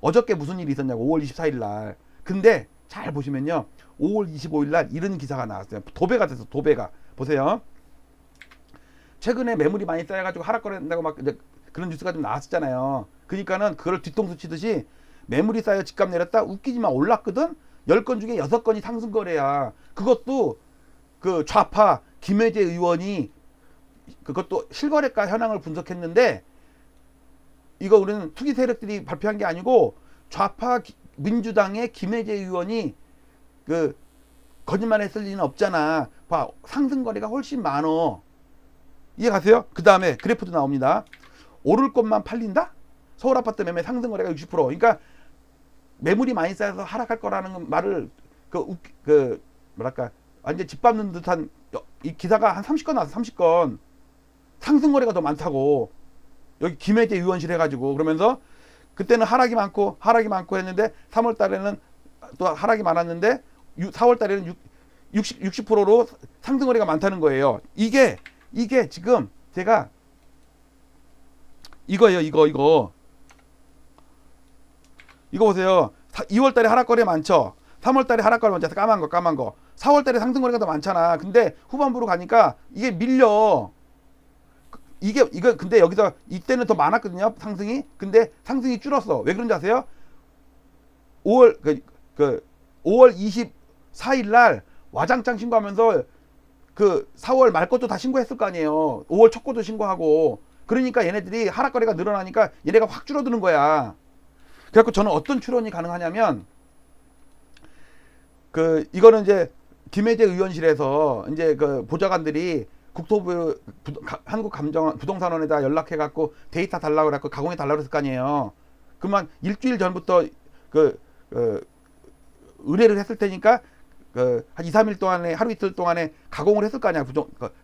어저께 무슨 일이 있었냐고. 5월 24일 날. 근데 잘 보시면요. 5월 25일 날 이런 기사가 나왔어요. 도배가 됐어. 도배가. 보세요. 최근에 매물이 많이 쌓여가지고 하락거래된다고 막 그런 뉴스가 좀 나왔었잖아요. 그러니까는 그걸 뒤통수 치듯이 매물이 쌓여 집값 내렸다. 웃기지만 올랐거든. 10건 중에 6건이 상승거래야. 그것도 그 좌파 김혜재 의원이 그것도 실거래가 현황을 분석했는데, 이거 우리는 투기 세력들이 발표한 게 아니고 좌파 민주당의 김혜재 의원이 그 거짓말 했을 리는 없잖아. 봐, 상승거래가 훨씬 많어. 이해 가세요? 그 다음에 그래프도 나옵니다. 오를 것만 팔린다? 서울 아파트 매매 상승거래가 60%. 그러니까 매물이 많이 쌓여서 하락할 거라는 말을 뭐랄까 완전 짓밟는 듯한 이 기사가 한 30건 나왔어. 30건. 상승거래가 더 많다고. 여기 김혜재 의원실 해가지고. 그러면서 그때는 하락이 많고 했는데 3월 달에는 또 하락이 많았는데 4월 달에는 60%로 상승거래가 많다는 거예요. 이게 지금 제가 이거예요. 이거 보세요. 2월 달에 하락거래 많죠. 3월 달에 하락거래 많죠. 까만 거. 4월 달에 상승거래가 더 많잖아. 근데 후반부로 가니까 이게 밀려. 이거 근데 여기서 이때는 더 많았거든요. 상승이. 근데 상승이 줄었어. 왜 그런지 아세요? 5월 5월 24일 날 와장창 신고하면서 그 4월 말 것도 다 신고했을 거 아니에요. 5월 첫 것도 신고하고. 그러니까 얘네들이 하락거래가 늘어나니까 얘네가 확 줄어드는 거야. 그래갖고 저는 어떤 추론이 가능하냐면, 이거는 이제 김혜재 의원실에서 이제 그 보좌관들이 국토부 한국부동산원에다 연락해갖고 데이터 달라고 그래갖고 가공해 달라고 그랬을 거 아니에요. 그러면 일주일 전부터 의뢰를 했을 테니까 한 2, 3일 동안에, 하루 이틀 동안에 가공을 했을 거 아니야.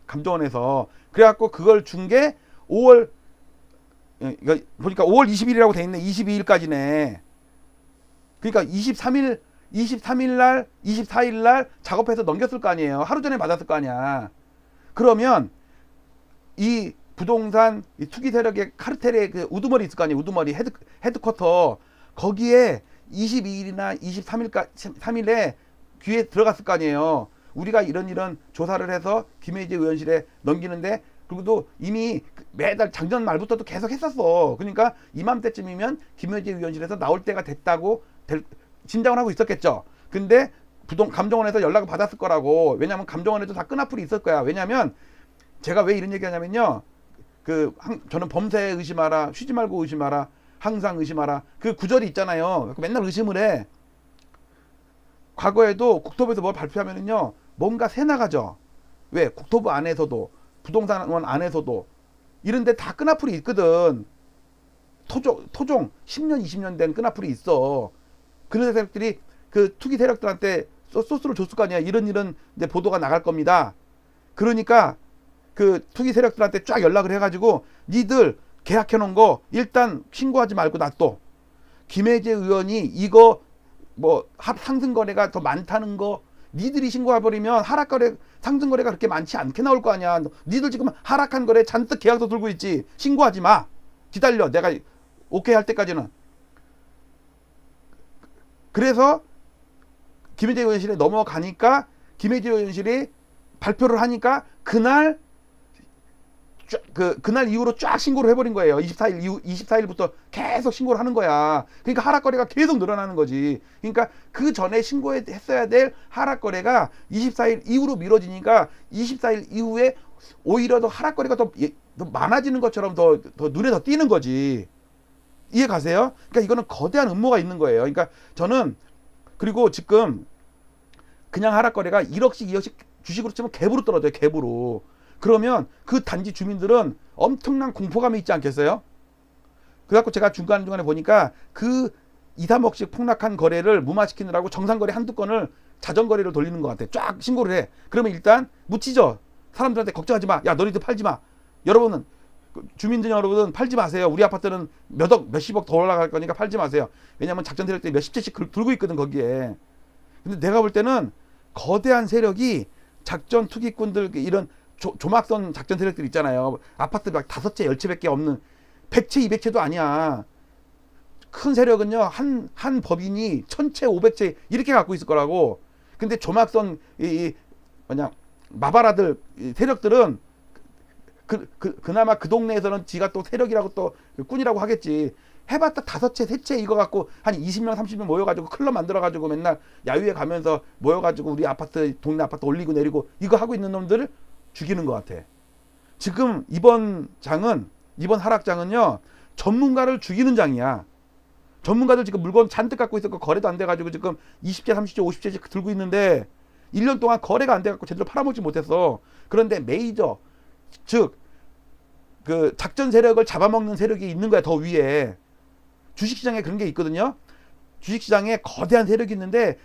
감정원에서. 그래갖고 그걸 준 게 5월, 이거 보니까 5월 20일이라고 돼 있네. 22일까지네. 그러니까 23일 날, 24일 날 작업해서 넘겼을 거 아니에요. 하루 전에 받았을 거 아니야. 그러면 이 부동산 이 투기 세력의 카르텔의 그 우두머리 있을 거 아니에요. 우두머리 헤드쿼터. 거기에 22일이나 3일에 귀에 들어갔을 거 아니에요. 우리가 이런 조사를 해서 김혜재 의원실에 넘기는데, 그리고 이미 매달 작년 말부터도 계속 했었어. 그러니까 이맘때쯤이면 김혜재 의원실에서 나올 때가 됐다고 짐작을 하고 있었겠죠. 근데 감정원에서 연락을 받았을 거라고. 왜냐면 감정원에도 다 끈앞풀이 있을 거야. 왜냐면 제가 왜 이런 얘기 하냐면요. 저는 범죄 의심하라, 쉬지 말고 의심하라 항상 의심하라. 그 구절이 있잖아요. 맨날 의심을 해. 과거에도 국토부에서 뭘 발표하면은요, 뭔가 새 나가죠. 왜? 국토부 안에서도, 부동산원 안에서도, 이런데 다 끈앞풀이 있거든. 토종 10년, 20년 된 끈앞풀이 있어. 그런 세력들이 그 투기 세력들한테 소스를 줬을 거 아니야. 이런 이제 보도가 나갈 겁니다. 그러니까 그 투기 세력들한테 쫙 연락을 해가지고 니들 계약해 놓은 거 일단 신고하지 말고 놔둬. 김혜재 의원이 이거 뭐 상승거래가 더 많다는 거 니들이 신고해버리면 하락거래 상승거래가 그렇게 많지 않게 나올 거 아니야. 니들 지금 하락한 거래 잔뜩 계약서 들고 있지. 신고하지 마. 기다려. 내가 오케이 할 때까지는. 그래서 김혜재 의원실에 넘어가니까 김혜재 의원실이 발표를 하니까 그날 이후로 쫙 신고를 해버린 거예요. 24일부터 계속 신고를 하는 거야. 그러니까 하락거래가 계속 늘어나는 거지. 그러니까 그 전에 신고했어야 될 하락거래가 24일 이후로 미뤄지니까 24일 이후에 오히려 더 하락거래가 더 많아지는 것처럼 더 눈에 더 띄는 거지. 이해 가세요? 그러니까 이거는 거대한 음모가 있는 거예요. 그러니까 저는 그리고 지금 그냥 하락거래가 1억씩 2억씩 주식으로 치면 갭으로 떨어져요. 갭으로. 그러면 그 단지 주민들은 엄청난 공포감이 있지 않겠어요? 그래갖고 제가 중간중간에 보니까 그 2, 3억씩 폭락한 거래를 무마시키느라고 정상거래 한두 건을 자전거래로 돌리는 것 같아. 쫙 신고를 해. 그러면 일단 묻히죠. 사람들한테 걱정하지 마. 야, 너희들 팔지 마. 여러분은, 주민들 여러분은 팔지 마세요. 우리 아파트는 몇억, 몇십억 더 올라갈 거니까 팔지 마세요. 왜냐면 작전 세력들이 몇십 채씩 들고 있거든, 거기에. 근데 내가 볼 때는 거대한 세력이 작전 투기꾼들, 이런 조막선 작전 세력들 있잖아요. 아파트 막 5채, 10채밖에 없는 100채, 200채도 아니야. 큰 세력은요, 한 법인이 1000채, 500채 이렇게 갖고 있을 거라고. 근데 조막선 마바라들 세력들은 그나마 그 동네에서는 지가 또 세력이라고 또 꾼이라고 하겠지. 해봤자 5채, 3채 이거 갖고 한 20명, 30명 모여가지고 클럽 만들어가지고 맨날 야유회 가면서 모여가지고 우리 아파트, 동네 아파트 올리고 내리고 이거 하고 있는 놈들을 죽이는 것 같아. 지금 이번 하락장은요, 전문가를 죽이는 장이야. 전문가들 지금 물건 잔뜩 갖고 있었고 거래도 안 돼가지고 지금 20채, 30채, 50채씩 들고 있는데 1년 동안 거래가 안 돼갖고 제대로 팔아먹지 못했어. 그런데 메이저, 즉 그 작전 세력을 잡아먹는 세력이 있는 거야. 더 위에 주식시장에 그런 게 있거든요. 주식시장에 거대한 세력이 있는데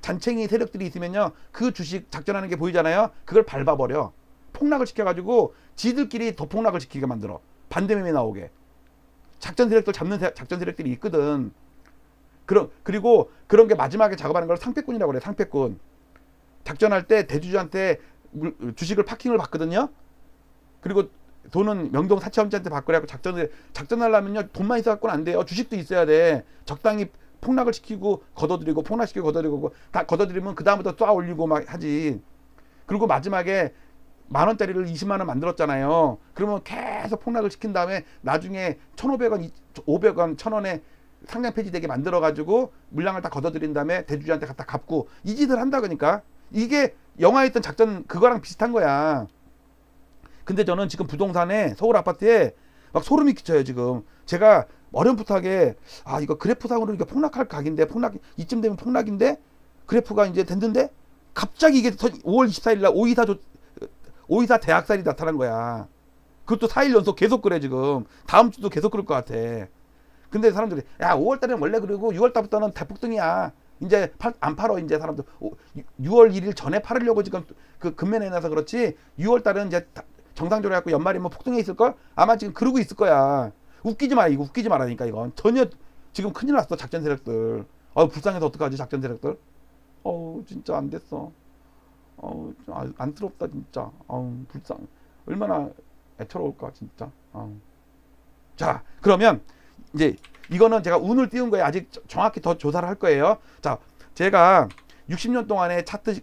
잔챙이 세력들이 있으면요, 그 주식 작전하는 게 보이잖아요. 그걸 밟아버려. 폭락을 시켜가지고 지들끼리 더 폭락을 시키게 만들어. 반대매매 나오게. 작전 세력들 잡는 작전 세력들이 있거든. 그리고 그런 게 마지막에 작업하는 걸 상패꾼이라고 그래. 상패꾼. 작전할 때 대주주한테 주식을 파킹을 받거든요. 그리고 돈은 명동 사채업자한테 받으라고 작전하려면요, 돈만 있어갖고는 안 돼요. 주식도 있어야 돼. 적당히 폭락을 시키고 걷어들이고, 폭락시키고 걷어들이고, 다 걷어들이면 그 다음부터 또 올리고 막 하지. 그리고 마지막에 10,000원짜리를 20만원 만들었잖아요. 그러면 계속 폭락을 시킨 다음에 나중에 1,500원, 500원, 1,000원에 상장 폐지되게 만들어가지고 물량을 다 걷어들인 다음에 대주주한테 갖다 갚고 이 짓을 한다. 그러니까 이게 영화에 있던 작전 그거랑 비슷한 거야. 근데 저는 지금 부동산에, 서울 아파트에 막 소름이 끼쳐요. 지금 제가 어렴풋하게 이거 그래프상으로 이게 폭락할 각인데, 이쯤 되면 폭락인데 그래프가 이제 됐는데 갑자기 이게 5월 24일 날 524 대학살이 나타난 거야. 그것도 4일 연속 계속 그래. 지금 다음 주도 계속 그럴 것 같아. 근데 사람들이, 야, 5월 달에는 원래 그러고 6월 달부터는 대폭등이야. 이제 안 팔어. 이제 사람들 6월 1일 전에 팔으려고 지금 그 금매내 놔서 그렇지, 6월 달은 이제 정상적으로 해갖고 연말이면 폭등해 있을걸? 아마 지금 그러고 있을 거야. 웃기지 마. 이거 웃기지 말라니까. 이건 전혀 지금 큰일 났어. 작전 세력들. 불쌍해서 어떡하지, 작전 세력들. 진짜 안 됐어. 안쓰럽다 진짜. 불쌍. 얼마나 애처로울까 진짜. 자, 그러면 이제 이거는 제가 운을 띄운 거예요. 아직 정확히 더 조사를 할 거예요. 자, 제가 60년 동안에 차트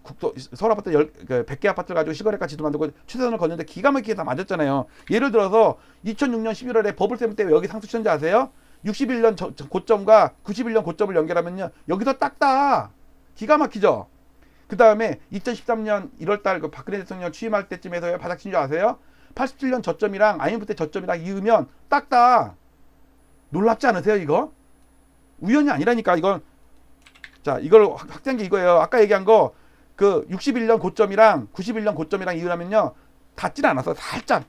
서울 아파트 100개 아파트를 가지고 시거래가 지도 만들고 최선을 걷는데 기가 막히게 다 맞았잖아요. 예를 들어서 2006년 11월에 버블세븐 때 여기 상승했는지 아세요? 61년 고점과 91년 고점을 연결하면요, 여기서 딱다. 기가 막히죠. 그 다음에 2013년 1월달 그 박근혜 대통령 취임할 때쯤에서 바닥친 줄 아세요? 87년 저점이랑 IMF 때 저점이랑 이으면 딱다. 놀랍지 않으세요, 이거? 우연이 아니라니까, 이건. 자, 이걸 확대한 게 이거예요. 아까 얘기한 거, 그 61년 고점이랑 91년 고점이랑 이으라면요, 닿질 않았어. 살짝,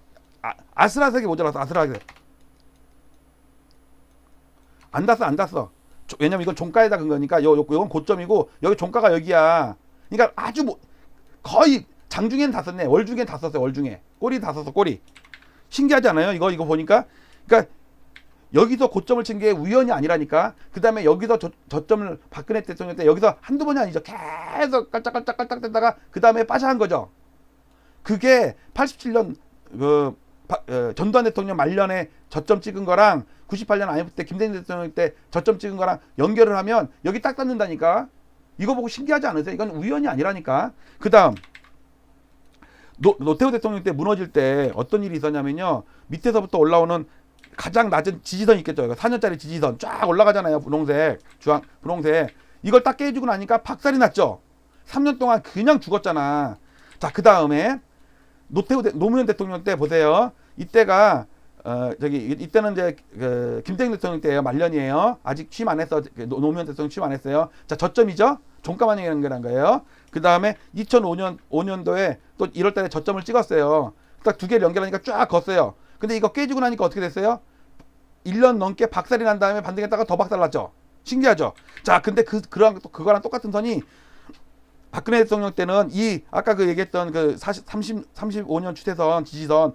아슬아슬하게 모자라서, 아슬아슬하게. 안 닿았어, 안 닿았어. 왜냐면 이건 종가에다 근 거니까, 요건 고점이고, 여기 종가가 여기야. 그러니까 아주 거의 장중에는 다 썼네. 월중에는 다 썼어요, 월중에. 꼬리 다 썼어, 꼬리. 신기하지 않아요? 이거 보니까. 그러니까 여기서 고점을 친 게 우연이 아니라니까. 그 다음에 여기서 저점을 박근혜 대통령 때 여기서 한두 번이 아니죠. 계속 깔짝깔짝깔짝 되다가 그 다음에 빠져한 거죠. 그게 87년 전두환 대통령 말년에 저점 찍은 거랑 98년 IMF 때 김대중 대통령 때 저점 찍은 거랑 연결을 하면 여기 딱 닿는다니까. 이거 보고 신기하지 않으세요? 이건 우연이 아니라니까. 그 다음 노태우 대통령 때 무너질 때 어떤 일이 있었냐면요, 밑에서부터 올라오는 가장 낮은 지지선 있겠죠. 4년짜리 지지선 쫙 올라가잖아요. 분홍색, 분홍색. 이걸 딱 깨주고 나니까 박살이 났죠. 3년 동안 그냥 죽었잖아. 자, 그 다음에 노무현 대통령 때 보세요. 이때가 이때는 이제 김대중 대통령 때예요. 말년이에요. 아직 취임 안 했어. 노무현 대통령 취임 안 했어요. 자, 저점이죠. 종가만 연결한 거예요. 그 다음에 2005년도에 또 1월달에 저점을 찍었어요. 딱 두 개를 연결하니까 쫙 걷어요. 근데 이거 깨지고 나니까 어떻게 됐어요? 1년 넘게 박살이 난 다음에 반등했다가 더 박살났죠. 신기하죠. 자, 근데 그거랑 똑같은 선이 박근혜 대통령 때는 아까 얘기했던 35년 추세선 지지선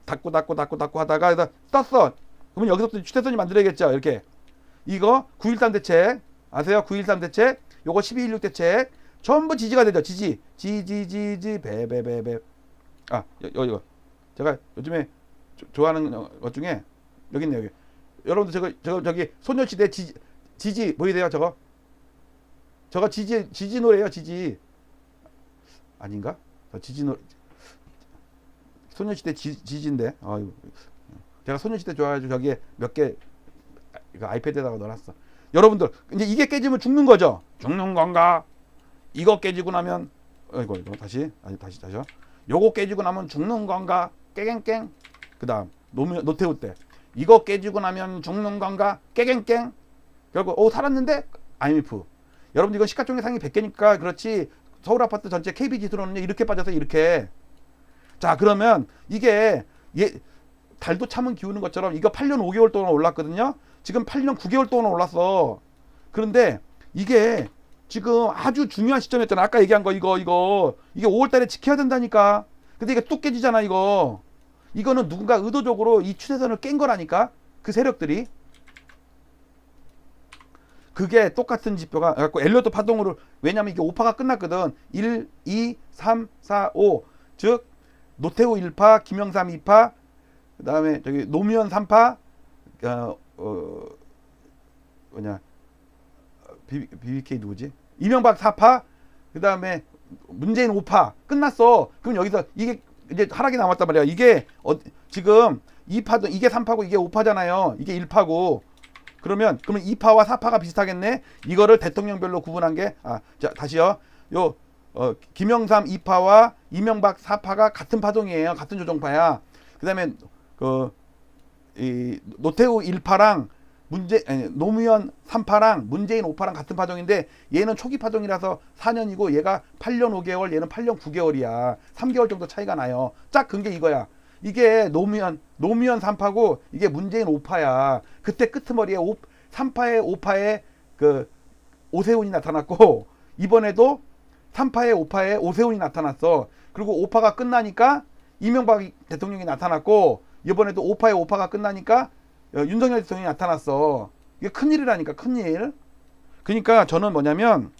닫고 하다가 떴어. 그러면 여기서부터 추세선이 만들어야겠죠. 이렇게. 이거 9.13 대책 아세요? 9.13 대책, 요거 12.16 대책 전부 지지가 되죠. 배배배배. 이거 제가 요즘에 좋아하는 것 중에 여기 있네요. 여기. 여러분들 저기 소녀시대 지지 보이세요? 저거 지지 노래예요. 지지 아닌가? 지지 노래. 소녀시대 지지인데. 제가 소녀시대 좋아해가지고 저기에 몇 개 아이패드에다가 넣어놨어. 여러분들 이제 이게 깨지면 죽는 거죠. 죽는 건가? 이거 깨지고 나면 이거 다시요. 요거 깨지고 나면 죽는 건가? 깨갱깽. 그 다음 노태우 때 이거 깨지고 나면 죽는 건가? 깨갱깽. 결국 살았는데 IMF. 여러분들 이건 시가총액 상위 100개니까 그렇지, 서울 아파트 전체 KB 지수로는 이렇게 빠져서 이렇게. 자, 그러면 이게 달도 참은 기우는 것처럼 이거 8년 5개월 동안 올랐거든요. 지금 8년 9개월 동안 올랐어. 그런데 이게 지금 아주 중요한 시점이었잖아. 아까 얘기한 거 이게 5월달에 지켜야 된다니까. 근데 이게 뚝 깨지잖아. 이거는 누군가 의도적으로 이 추세선을 깬 거라니까. 그 세력들이. 그게 똑같은 지표가 갖고 엘리어트 파동으로, 왜냐면 이게 5파가 끝났거든. 1, 2, 3, 4, 5. 즉 노태우 1파, 김영삼 2파, 그 다음에 노무현 3파, BBK 누구지? 이명박 4파, 그 다음에 문재인 5파 끝났어. 그럼 여기서 이게 이제 하락이 남았단 말이야. 이게 지금 2파도 이게 3파고 이게 5파잖아요. 이게 1파고. 그러면 2파와 4파가 비슷하겠네. 이거를 대통령별로 구분한 게 자, 다시요. 김영삼 2파와 이명박 4파가 같은 파동이에요. 같은 조종파야. 그다음에 노태우 1파랑 노무현 3파랑 문재인 5파랑 같은 파동인데, 얘는 초기 파동이라서 4년이고 얘가 8년 5개월, 얘는 8년 9개월이야. 3개월 정도 차이가 나요. 짝 근 게 이거야. 이게 노무현 3파고 이게 문재인 5파야. 그때 끄트머리에 3파에 5파에 오세훈이 나타났고, 이번에도 3파에 5파에 오세훈이 나타났어. 그리고 5파가 끝나니까 이명박 대통령이 나타났고, 이번에도 5파에 5파가 끝나니까 윤석열 대통령이 나타났어. 이게 큰일이라니까, 큰일. 그러니까 저는 뭐냐면,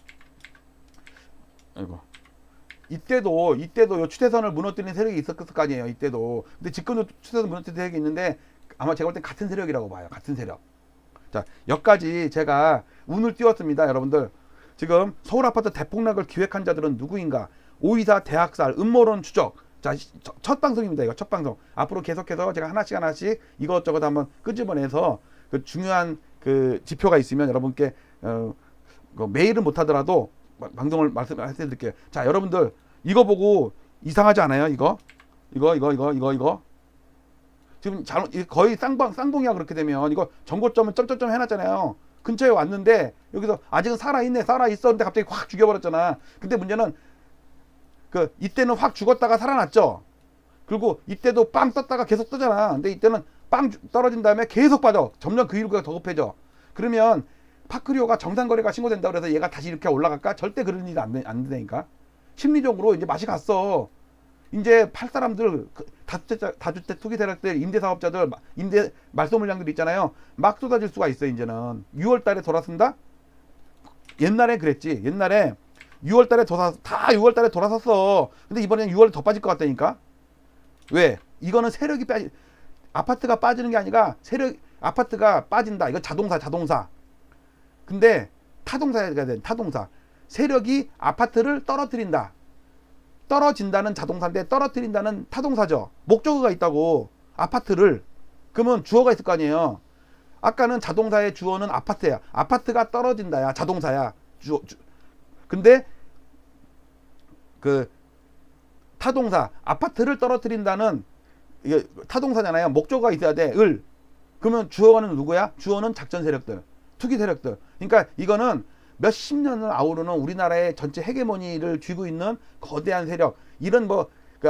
이때도 요 추세선을 무너뜨리는 세력이 있었을 거 아니에요. 이때도. 근데 지금도 추세선 무너뜨리는 세력이 있는데, 아마 제가 볼 땐 같은 세력이라고 봐요. 같은 세력. 자, 여기까지 제가 운을 띄웠습니다. 여러분들, 지금 서울 아파트 대폭락을 기획한 자들은 누구인가? 524 대학살 음모론 추적. 자, 첫 방송입니다. 이거 첫 방송. 앞으로 계속해서 제가 하나씩 이것저것 한번 끄집어내서 중요한 지표가 있으면 여러분께 메일은 못하더라도 방송을 말씀드릴게요. 자, 여러분들 이거 보고 이상하지 않아요? 이거 지금 거의 쌍봉이야. 그렇게 되면 이거 정고점은 점점점 해놨잖아요. 근처에 왔는데 여기서 아직은 살아있네 살아있었는데 갑자기 확 죽여버렸잖아. 근데 문제는 이때는 확 죽었다가 살아났죠. 그리고 이때도 빵 떴다가 계속 뜨잖아. 근데 이때는 빵 떨어진 다음에 계속 빠져. 점점 그 일구가 더 급해져. 그러면 파크리오가 정상거래가 신고된다 그래서 얘가 다시 이렇게 올라갈까? 절대 그런 일이 안 된다니까. 심리적으로 이제 맛이 갔어. 이제 팔 사람들, 다주택 투기 세력들, 임대사업자들, 임대 말소 물량들 있잖아요. 막 쏟아질 수가 있어. 이제는 6월 달에 돌아선다. 옛날에 그랬지. 옛날에 6월 달에 다 6월 달에 돌아섰어. 근데 이번에는 6월에 더 빠질 것 같다니까. 왜? 이거는 세력이 아파트가 빠지는 게 아니라 아파트가 빠진다. 이거 자동사. 근데 타동사가 돼. 타동사. 세력이 아파트를 떨어뜨린다. 떨어진다는 자동사인데 떨어뜨린다는 타동사죠. 목적어가 있다고. 아파트를. 그러면 주어가 있을 거 아니에요. 아까는 자동사의 주어는 아파트야. 아파트가 떨어진다야. 자동사야. 근데 타동사 아파트를 떨어뜨린다는 이게 타동사잖아요. 목적어가 있어야 돼. 그러면 주어는 누구야? 주어는 작전 세력들, 투기 세력들. 그러니까 이거는 몇십 년을 아우르는 우리나라의 전체 헤게모니를 쥐고 있는 거대한 세력. 이런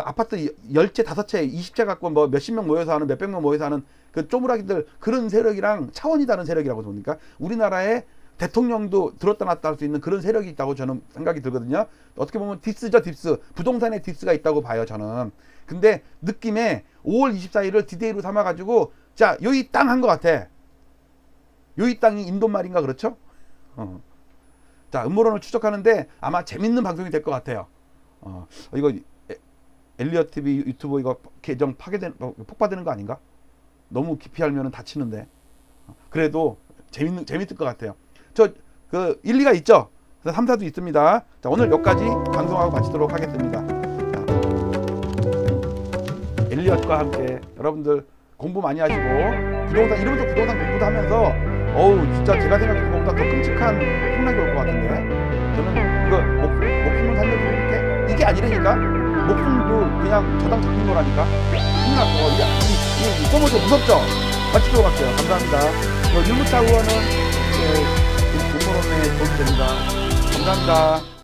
아파트 10채, 5채, 20채 갖고 몇십 명 모여서 하는, 몇백 명 모여서 하는 쪼무라기들, 그런 세력이랑 차원이 다른 세력이라고 보니까 우리나라의 대통령도 들었다 놨다 할 수 있는 그런 세력이 있다고 저는 생각이 들거든요. 어떻게 보면 딥스죠, 딥스. 부동산에 딥스가 있다고 봐요, 저는. 근데 느낌에 5월 24일을 디데이로 삼아가지고, 자, 여기 땅 한 것 같아. 여기 땅이 인도말인가 그렇죠? 자, 음모론을 추적하는데 아마 재밌는 방송이 될 것 같아요. 이거 엘리엇 TV 유튜브 이거 계정 폭파되는 거 아닌가? 너무 깊이 알면은 다치는데. 그래도 재밌을 것 같아요. 일리가 있죠? 그래서 3, 4도 있습니다. 자, 오늘 여기까지 방송하고 마치도록 하겠습니다. 자, 엘리엇과 함께 여러분들 공부 많이 하시고, 이러면서 부동산 공부도 하면서, 진짜 제가 생각했던 것보다 더 끔찍한 폭락이 올 것 같은데. 저는 이거 목숨을 살려드리는 게 이게 아니라니까? 목숨도 그냥 저당 잡힌 거라니까? 큰일 났어. 이게 써보죠. 무섭죠? 마치도록 할게요. 감사합니다. 일무차 의원은 공모론에 도움이 됩니다. 감사합니다.